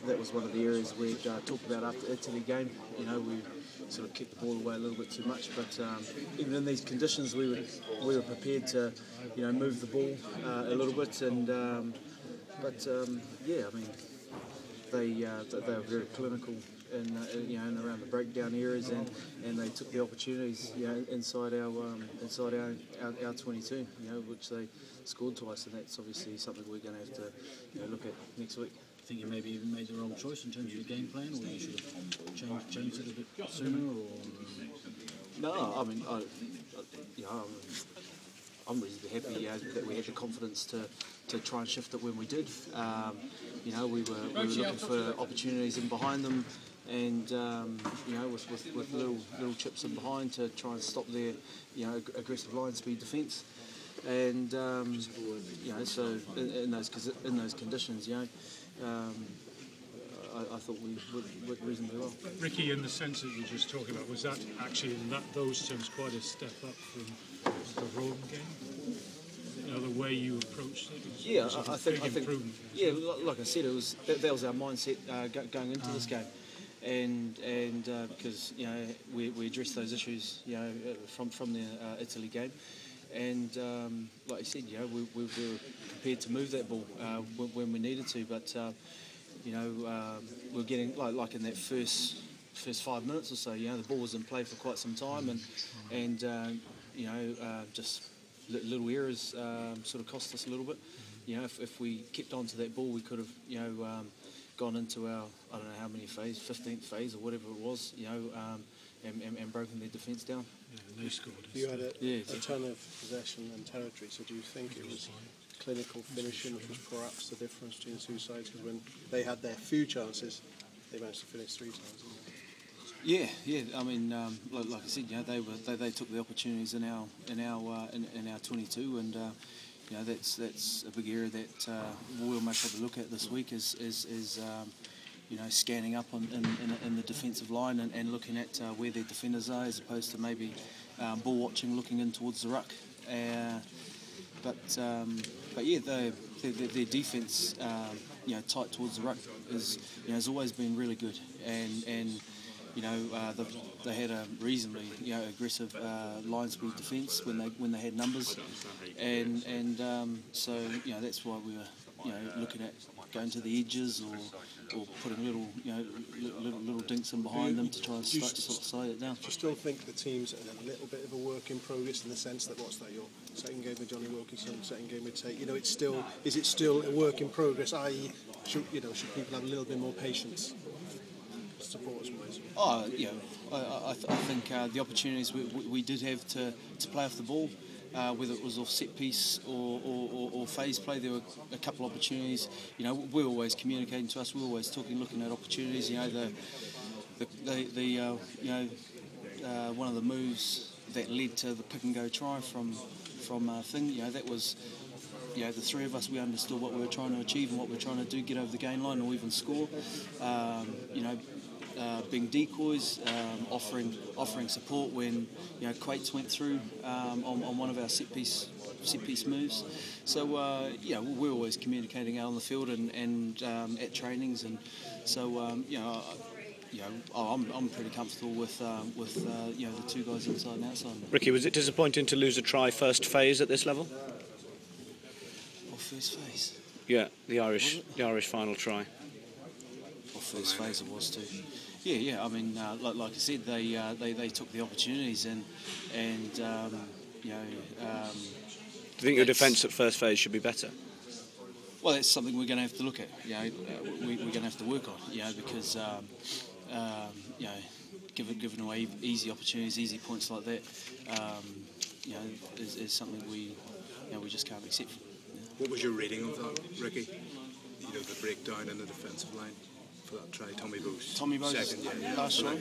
That was one of the areas we talked about after the Italy game. We sort of kicked the ball away a little bit too much, but even in these conditions, we were prepared to, move the ball a little bit, and they were very clinical in around the breakdown areas, and they took the opportunities, inside our 22, which they scored twice, and that's obviously something we're going to have to look at next week. I think you maybe even made the wrong choice in terms of your game plan, or you should have changed it a bit sooner, or? No, I mean, I'm reasonably happy that we had the confidence to try and shift it when we did. We were looking for opportunities in behind them, and with little chips in behind to try and stop their aggressive line speed defence. And so in those conditions, I thought we worked reasonably well. Riki, in the sense that you were just talking about, was that actually in those terms quite a step up from the Rome game? The way you approached it? Yeah, I think improvement. Yeah, like I said, that was our mindset going into this game, and because we addressed those issues from the Italy game. And like I said, we were prepared to move that ball when we needed to, but we're getting like in that first 5 minutes or so. The ball was in play for quite some time, and just little errors sort of cost us a little bit. If we kept on to that ball, we could have gone into our, I don't know how many phase, 15th phase or whatever it was, and broken their defence down. Yeah, they scored. You had a ton of possession and territory, so do you think it was clinical finishing which was perhaps the difference between the two sides? Because when they had their few chances, they managed to finish 3 times. Yeah. I mean, like I said, they took the opportunities in our 22, and that's a big area that we'll most probably look at this week is scanning up in the defensive line and looking at where their defenders are, as opposed to maybe ball watching, looking in towards the ruck. But yeah, their defence, tight towards the ruck has always been really good, and they had a reasonably aggressive line speed defence when they had numbers, and so that's why we were looking at going to the edges or putting little dinks in behind them to try and slow it down. Do you still think the team's in a little bit of a work in progress in the sense that what's that, your second game with Johnny Wilkinson, second game with Tate? Is it still a work in progress? I.e., should people have a little bit more patience? Supporters wise. I think the opportunities we did have to play off the ball, whether it was off set piece or phase play, there were a couple of opportunities. We're always communicating to us. We're always talking, looking at opportunities. One of the moves that led to the pick and go try from thing. That was. The three of us, we understood what we were trying to achieve and what we were trying to do, get over the gain line or even score. Being decoys, offering support when Quates went through on one of our set piece moves. So we're always communicating out on the field and at trainings, and so I'm pretty comfortable with the two guys inside and outside. Riki, was it disappointing to lose a try first phase at this level? First phase? Yeah, the Irish final try. First phase it was too. Yeah. I mean, like I said, they took the opportunities and do you think your defence at first phase should be better? Well, that's something we're going to have to look at. We're going to have to work on. Because giving away easy opportunities, easy points like that, is something we just can't accept. What was your reading of that, Riki? The breakdown in the defensive line for that try, Tommy Bo's second, last try.